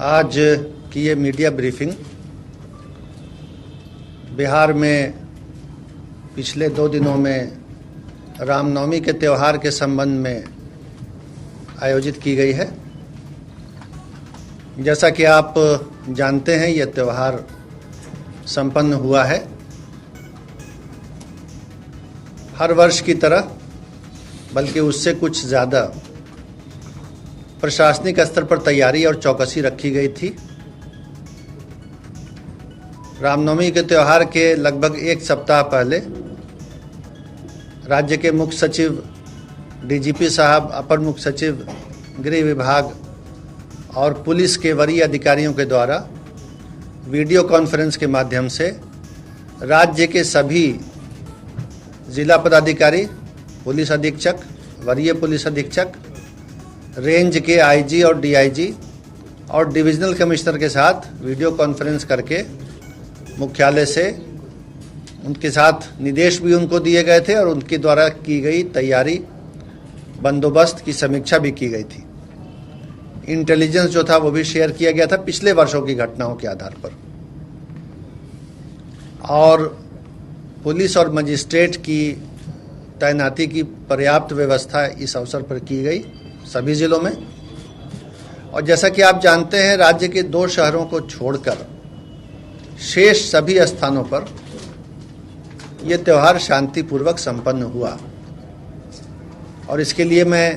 आज की ये मीडिया ब्रीफिंग बिहार में पिछले 2 दिनों में रामनवमी के त्यौहार के संबंध में आयोजित की गई है। जैसा कि आप जानते हैं, यह त्यौहार संपन्न हुआ है। हर वर्ष की तरह बल्कि उससे कुछ ज़्यादा प्रशासनिक स्तर पर तैयारी और चौकसी रखी गई थी। रामनवमी के त्यौहार के लगभग 1 सप्ताह पहले राज्य के मुख्य सचिव, डीजीपी साहब, अपर मुख्य सचिव, गृह विभाग और पुलिस के वरीय अधिकारियों के द्वारा वीडियो कॉन्फ्रेंस के माध्यम से राज्य के सभी जिला पदाधिकारी, पुलिस अधीक्षक, वरीय पुलिस अधीक्षक, रेंज के आईजी और डीआईजी और डिविजनल कमिश्नर के साथ वीडियो कॉन्फ्रेंस करके मुख्यालय से उनके साथ निर्देश भी उनको दिए गए थे और उनके द्वारा की गई तैयारी, बंदोबस्त की समीक्षा भी की गई थी। इंटेलिजेंस जो था वो भी शेयर किया गया था पिछले वर्षों की घटनाओं के आधार पर। और पुलिस और मजिस्ट्रेट की तैनाती की पर्याप्त व्यवस्था इस अवसर पर की गई सभी जिलों में। और जैसा कि आप जानते हैं, राज्य के 2 शहरों को छोड़कर शेष सभी स्थानों पर यह त्यौहार शांतिपूर्वक संपन्न हुआ। और इसके लिए मैं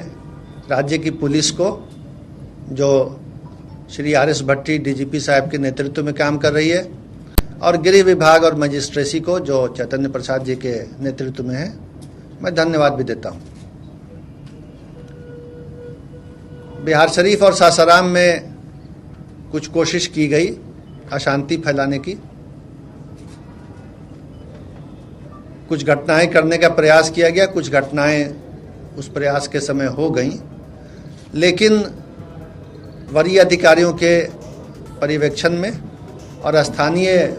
राज्य की पुलिस को, जो श्री आर.एस. भट्टी डीजीपी साहब के नेतृत्व में काम कर रही है, और गृह विभाग और मजिस्ट्रेसी को, जो चैतन्य प्रसाद जी के नेतृत्व में है, मैं धन्यवाद भी देता हूं। बिहार शरीफ और सासाराम में कुछ कोशिश की गई अशांति फैलाने की, कुछ घटनाएं करने का प्रयास किया गया, कुछ घटनाएं उस प्रयास के समय हो गईं, लेकिन वरीय अधिकारियों के पर्यवेक्षण में और स्थानीय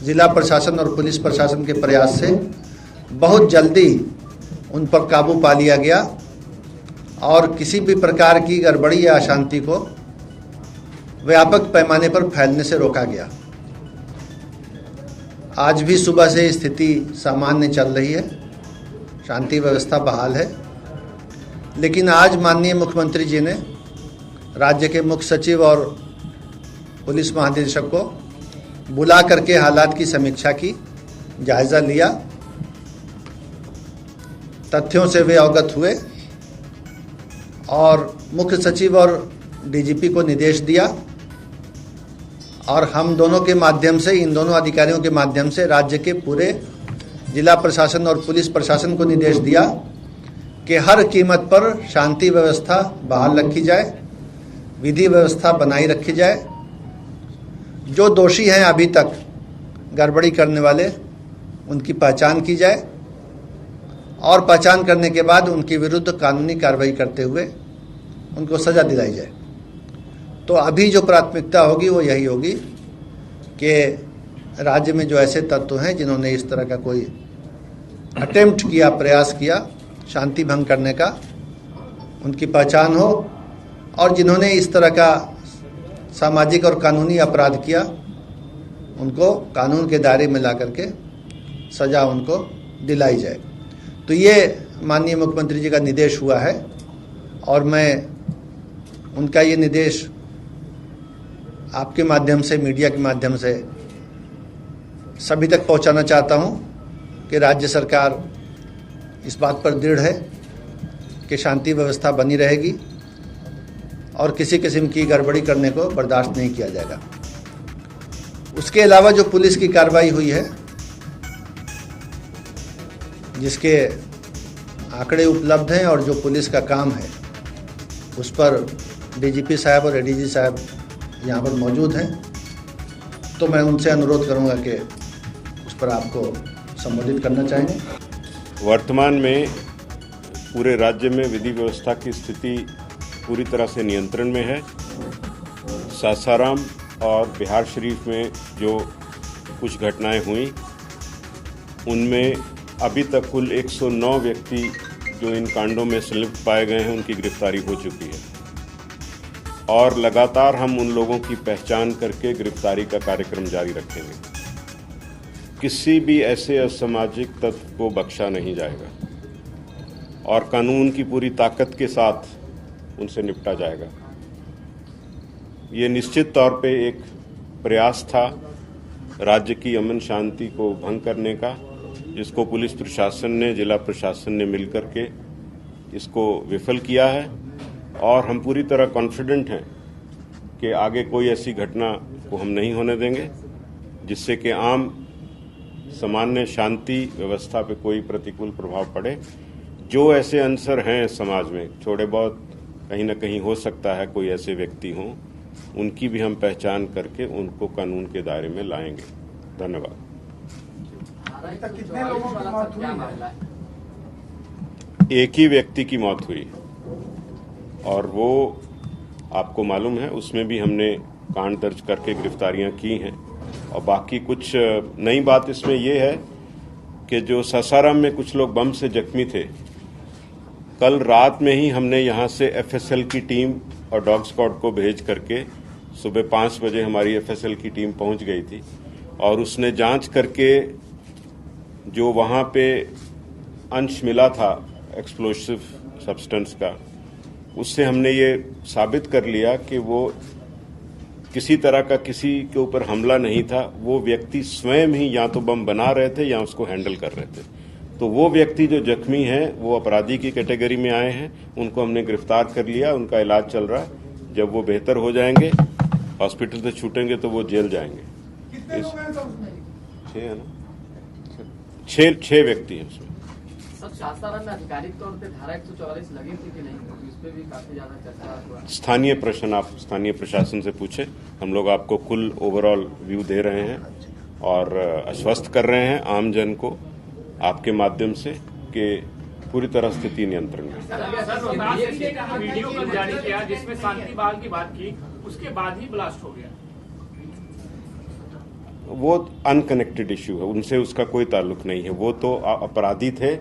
जिला प्रशासन और पुलिस प्रशासन के प्रयास से बहुत जल्दी उन पर काबू पा लिया गया और किसी भी प्रकार की गड़बड़ी या अशांति को व्यापक पैमाने पर फैलने से रोका गया। आज भी सुबह से स्थिति सामान्य चल रही है, शांति व्यवस्था बहाल है। लेकिन आज माननीय मुख्यमंत्री जी ने राज्य के मुख्य सचिव और पुलिस महानिदेशक को बुला करके हालात की समीक्षा की, जायजा लिया, तथ्यों से वे अवगत हुए और मुख्य सचिव और डीजीपी को निर्देश दिया। और हम दोनों के माध्यम से, इन दोनों अधिकारियों के माध्यम से राज्य के पूरे जिला प्रशासन और पुलिस प्रशासन को निर्देश दिया कि हर कीमत पर शांति व्यवस्था बहाल रखी जाए, विधि व्यवस्था बनाई रखी जाए। जो दोषी हैं अभी तक गड़बड़ी करने वाले, उनकी पहचान की जाए और पहचान करने के बाद उनके विरुद्ध कानूनी कार्रवाई करते हुए उनको सज़ा दिलाई जाए। तो अभी जो प्राथमिकता होगी वो यही होगी कि राज्य में जो ऐसे तत्व हैं जिन्होंने इस तरह का कोई अटेम्प्ट किया, प्रयास किया शांति भंग करने का, उनकी पहचान हो, और जिन्होंने इस तरह का सामाजिक और कानूनी अपराध किया, उनको कानून के दायरे में ला करके सज़ा उनको दिलाई जाए। तो ये माननीय मुख्यमंत्री जी का निर्देश हुआ है और मैं उनका ये निर्देश आपके माध्यम से, मीडिया के माध्यम से सभी तक पहुंचाना चाहता हूं कि राज्य सरकार इस बात पर दृढ़ है कि शांति व्यवस्था बनी रहेगी और किसी किस्म की गड़बड़ी करने को बर्दाश्त नहीं किया जाएगा। उसके अलावा जो पुलिस की कार्रवाई हुई है, जिसके आंकड़े उपलब्ध हैं और जो पुलिस का काम है, उस पर डीजीपी साहब और एडीजी साहब यहाँ पर मौजूद हैं, तो मैं उनसे अनुरोध करूँगा कि उस पर आपको संबोधित करना चाहेंगे। वर्तमान में पूरे राज्य में विधि व्यवस्था की स्थिति पूरी तरह से नियंत्रण में है। सासाराम और बिहार शरीफ में जो कुछ घटनाएं हुई, उनमें अभी तक कुल 109 व्यक्ति जो इन कांडों में संलिप्त पाए गए हैं, उनकी गिरफ्तारी हो चुकी है। और लगातार हम उन लोगों की पहचान करके गिरफ्तारी का कार्यक्रम जारी रखेंगे। किसी भी ऐसे असामाजिक तत्व को बख्शा नहीं जाएगा और कानून की पूरी ताकत के साथ उनसे निपटा जाएगा। ये निश्चित तौर पे एक प्रयास था राज्य की अमन शांति को भंग करने का, जिसको पुलिस प्रशासन ने, जिला प्रशासन ने मिलकर के इसको विफल किया है और हम पूरी तरह कॉन्फिडेंट हैं कि आगे कोई ऐसी घटना को हम नहीं होने देंगे जिससे कि आम सामान्य शांति व्यवस्था पे कोई प्रतिकूल प्रभाव पड़े। जो ऐसे अंसर हैं समाज में, थोड़े बहुत कहीं ना कहीं हो सकता है कोई ऐसे व्यक्ति हों, उनकी भी हम पहचान करके उनको कानून के दायरे में लाएंगे। धन्यवाद। कितने लोगों की मौत हुई? एक ही व्यक्ति की मौत हुई और वो आपको मालूम है, उसमें भी हमने कांड दर्ज करके गिरफ्तारियां की हैं। और बाकी कुछ नई बात इसमें ये है कि जो सासाराम में कुछ लोग बम से जख्मी थे, कल रात में ही हमने यहाँ से एफएसएल की टीम और डॉग स्क्वाड को भेज करके सुबह 5 बजे हमारी एफएसएल की टीम पहुंच गई थी और उसने जांच करके जो वहाँ पे अंश मिला था एक्सप्लोसिव सब्सटेंस का, उससे हमने ये साबित कर लिया कि वो किसी तरह का किसी के ऊपर हमला नहीं था। वो व्यक्ति स्वयं ही या तो बम बना रहे थे या उसको हैंडल कर रहे थे। तो वो व्यक्ति जो जख्मी हैं वो अपराधी की कैटेगरी में आए हैं, उनको हमने गिरफ्तार कर लिया, उनका इलाज चल रहा है। जब वो बेहतर हो जाएंगे, हॉस्पिटल से छूटेंगे तो वो जेल जाएंगे। कितने लोग हैं उसमें? 6 है ना, 6 व्यक्ति हैं उसमें। सर, सासाराम में आधिकारिक तौर पे धारा 144 लगी थी कि नहीं, क्योंकि इस पे भी काफी ज्यादा चर्चा हुआ। स्थानीय प्रश्न आप स्थानीय प्रशासन से पूछे, हम लोग आपको कुल ओवरऑल व्यू दे रहे हैं और आश्वस्त कर रहे हैं आम जन को आपके माध्यम से कि पूरी तरह स्थिति नियंत्रण में। वीडियो कल जारी किया जिसमें शांति बहाल की बात की, उसके बाद ही ब्लास्ट हो गया। वो अनकनेक्टेड इश्यू है, उनसे उसका कोई ताल्लुक नहीं है। वो तो अपराधी थे,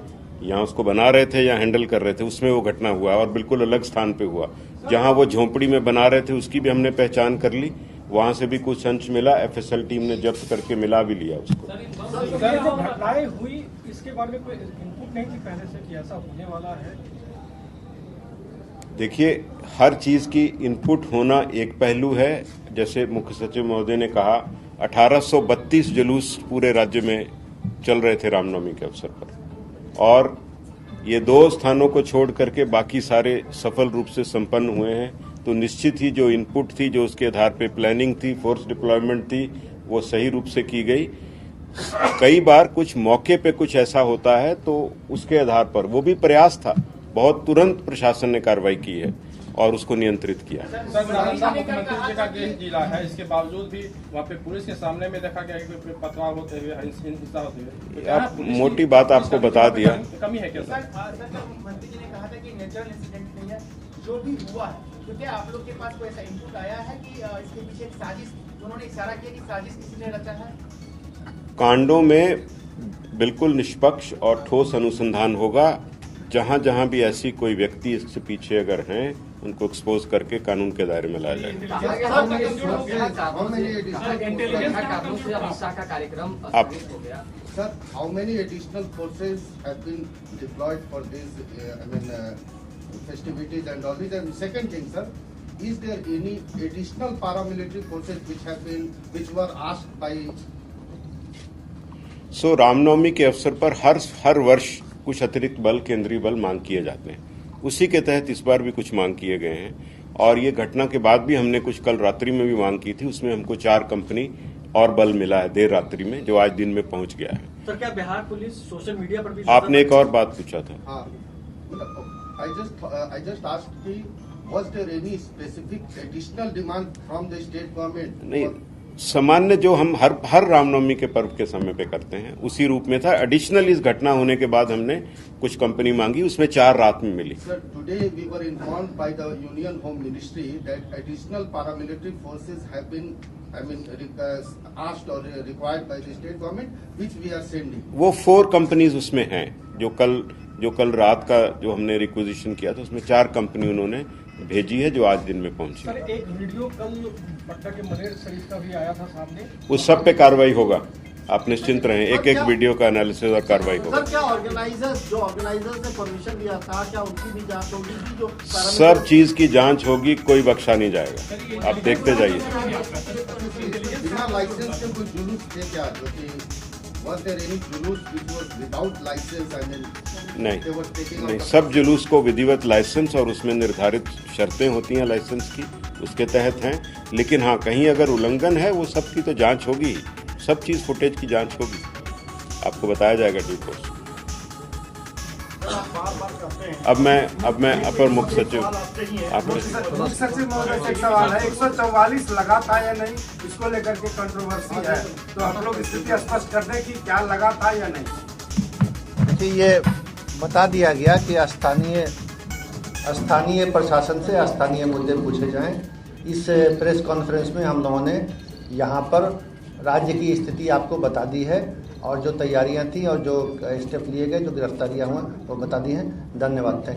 या उसको बना रहे थे या हैंडल कर रहे थे, उसमें वो घटना हुआ और बिल्कुल अलग स्थान पे हुआ। जहां वो झोंपड़ी में बना रहे थे उसकी भी हमने पहचान कर ली, वहां से भी कुछ अंश मिला, एफएसएल टीम ने जब्त करके मिला भी लिया उसको। सर, जो घटनाएं हुई इसके बारे में कोई इनपुट नहीं थी पहले से कि ऐसा होने वाला है? देखिए, हर चीज की इनपुट होना एक पहलू है। जैसे मुख्य सचिव महोदय ने कहा, 1832 जुलूस पूरे राज्य में चल रहे थे रामनवमी के अवसर पर, और ये 2 स्थानों को छोड़ करके बाकी सारे सफल रूप से संपन्न हुए हैं। तो निश्चित ही जो इनपुट थी, जो उसके आधार पे प्लानिंग थी, फोर्स डिप्लॉयमेंट थी, वो सही रूप से की गई। कई बार कुछ मौके पे कुछ ऐसा होता है तो उसके आधार पर, वो भी प्रयास था, बहुत तुरंत प्रशासन ने कार्रवाई की है और उसको नियंत्रित किया। सर, नालंदा मुख्यमंत्री जी का गृह जिला है, इसके बावजूद भी वहाँ पे पुलिस के सामने में देखा गया कि पथराव होते हुए, हिंसा होते हुए। आप मोटी बात आपको बता दिया। कमी है क्या सर? मुख्यमंत्री जी ने कहा था कि नेचुरल इंसिडेंट नहीं है, जो भी हुआ है, तो क्या आप लोग के पास कोई ऐसा इनपुट आया है कि इसके पीछे एक साजिश, उन्होंने इशारा किया कि साजिश किसी ने रचा है? कांडों में बिल्कुल निष्पक्ष और ठोस अनुसंधान होगा। जहां जहां भी ऐसी कोई व्यक्ति इससे पीछे अगर हैं, उनको एक्सपोज करके कानून के दायरे में लाया जाएगा। Sir, how many additional forces have been deployed for these festivities and all this? And second thing, sir, is there any additional paramilitary forces which were asked by? सो रामनवमी के अवसर पर हर वर्ष कुछ अतिरिक्त बल, केंद्रीय बल मांग किए जाते हैं। उसी के तहत इस बार भी कुछ मांग किए गए हैं और ये घटना के बाद भी हमने कुछ कल रात्रि में भी मांग की थी। उसमें हमको 4 कंपनी और बल मिला है देर रात्रि में, जो आज दिन में पहुंच गया है। सर, क्या बिहार पुलिस सोशल मीडिया पर भी? आपने एक और बात पूछा था। हाँ, I just asked कि was there any specific additional demand from the state government? नहीं, सामान्य जो हम हर रामनवमी के पर्व के समय पे करते हैं उसी रूप में था। एडिशनल इस घटना होने के बाद हमने कुछ कंपनी मांगी, उसमें 4 रात में मिली। Sir, today we were informed by the Union Home Ministry that additional paramilitary forces have been, asked or required by the state government, which we are sending. वो 4 कंपनीज उसमें हैं, जो कल रात का जो हमने रिक्विजिशन किया था, उसमें 4 कंपनी उन्होंने भेजी है, जो आज दिन में पहुंची। सर, एक वीडियो कल पटना के मनेर शरीफ का भी आया था सामने, उस सब पे कार्रवाई होगा, आप निश्चिंत रहें। एक एक वीडियो का एनालिसिस और कार्रवाई होगा। सर, क्या ऑर्गेनाइजर्स ने परमिशन दिया था, क्या उनकी भी जांच होगी कि जो सब चीज की जांच होगी, कोई बख्शा नहीं जाएगा, आप देखते जाइए। बिना लाइसेंस के कोई जुलूस थे क्या, जो कि was there any जुलूस which was without license? I mean, they were taking नहीं, out सब जुलूस को विधिवत लाइसेंस और उसमें निर्धारित शर्तें होती हैं लाइसेंस की, उसके तहत हैं। लेकिन हाँ, कहीं अगर उल्लंघन है, वो सब की तो जांच होगी, सब चीज फुटेज की जांच होगी, आपको बताया जाएगा ड्यू कोर्स। अब मैं अपर मुख्य सचिव मुख्य सचिव महोदय से एक सवाल है, 144 लगा था या नहीं, इसको लेकर के कंट्रोवर्सी है, तो हम लोग स्थिति स्पष्ट कर दें कि क्या लगा था या नहीं। देखिए, ये बता दिया गया कि स्थानीय प्रशासन से स्थानीय मुद्दे पूछे जाएं। इस प्रेस कॉन्फ्रेंस में हम लोगों ने यहाँ पर राज्य की स्थिति आपको बता दी है, और जो तैयारियां थी और जो स्टेप लिए गए, जो गिरफ्तारियां हुआ, वो बता दी हैं। धन्यवाद, थैंक यू।